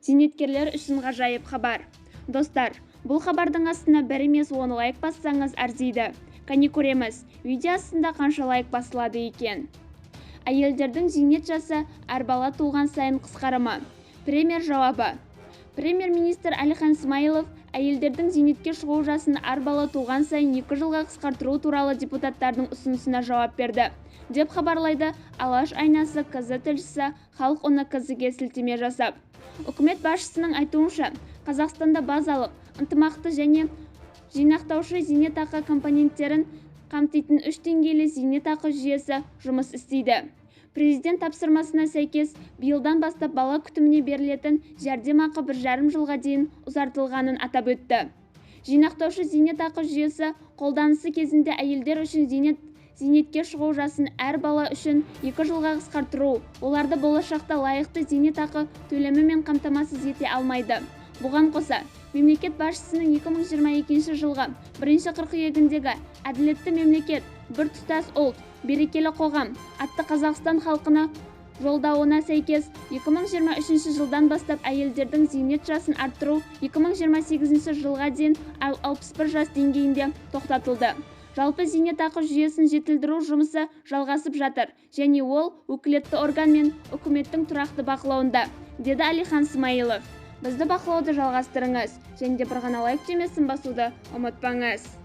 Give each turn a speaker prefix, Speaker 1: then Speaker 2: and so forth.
Speaker 1: Зейнеткерлер үшін ғажайып хабар. Достар, бұл хабардың астына бір емес 10 лайк бассаңыз арзиды. Кәне көреміз, видео астында қанша лайк басылады екен. Әйелдердің зейнет жасы әр бала туған сайын қысқарады ма? Премьер жауабы. Премьер-министр Әлихан Смайылов әйелдердің зейнетке шығу жасын әр бала туған сайын 2 жылға қысқартыру туралы депутаттардың ұсынысына жауап берді, деп хабарлайды Алаш айнасы КЗ тілшісі Халық оны КЗ-ге сілтеме жасап. Үкімет басшысының айтуынша, Қазақстанда базалық, ынтымақты және жинақтаушы зейнетақы компоненттерін қамтитын 3 деңгейлі зейнетақы жүйесі жұмыс істейді. Президент тапсырмасына сәйкес, биылдан бастап бала күтіміне берілетін жәрдемақы 1,5 жылға дейін ұзартылғанын атап өтті. Жинақтаушы зейнетақы жүйесі қолданысы кезінде әйелдер үшін зейнетке шығу жасын әр бала үшін 2 жылға қысқартыру, оларды болашақта лайықты зейнетақы төлемімен қамтамасыз ете алмайды. Бұған қоса, мемлекет басшысының 2022 жылғы 1 қыркүйегіндегі «Әділетті мемлекет, бір тұтас ұлт, берекелі қоғам» атты Қазақстан халқына жолдауына сәйкес 2023 жылдан бастап әйелдердің зейнет жасын арттыру 2028 жылға дейін 61 жас деңгейінде тоқтатылды. Жалпы зейнетақы жүйесін жетілдіру жұмысы жалғасып жатыр және ол өкілетті орган мен үкіметтің тұрақты бақылауында, деді Әлихан Смайылов. Бізді бақылауды жалғастырыңыз және де бір ғана лайк түймесін басуды ұмытпаңыз.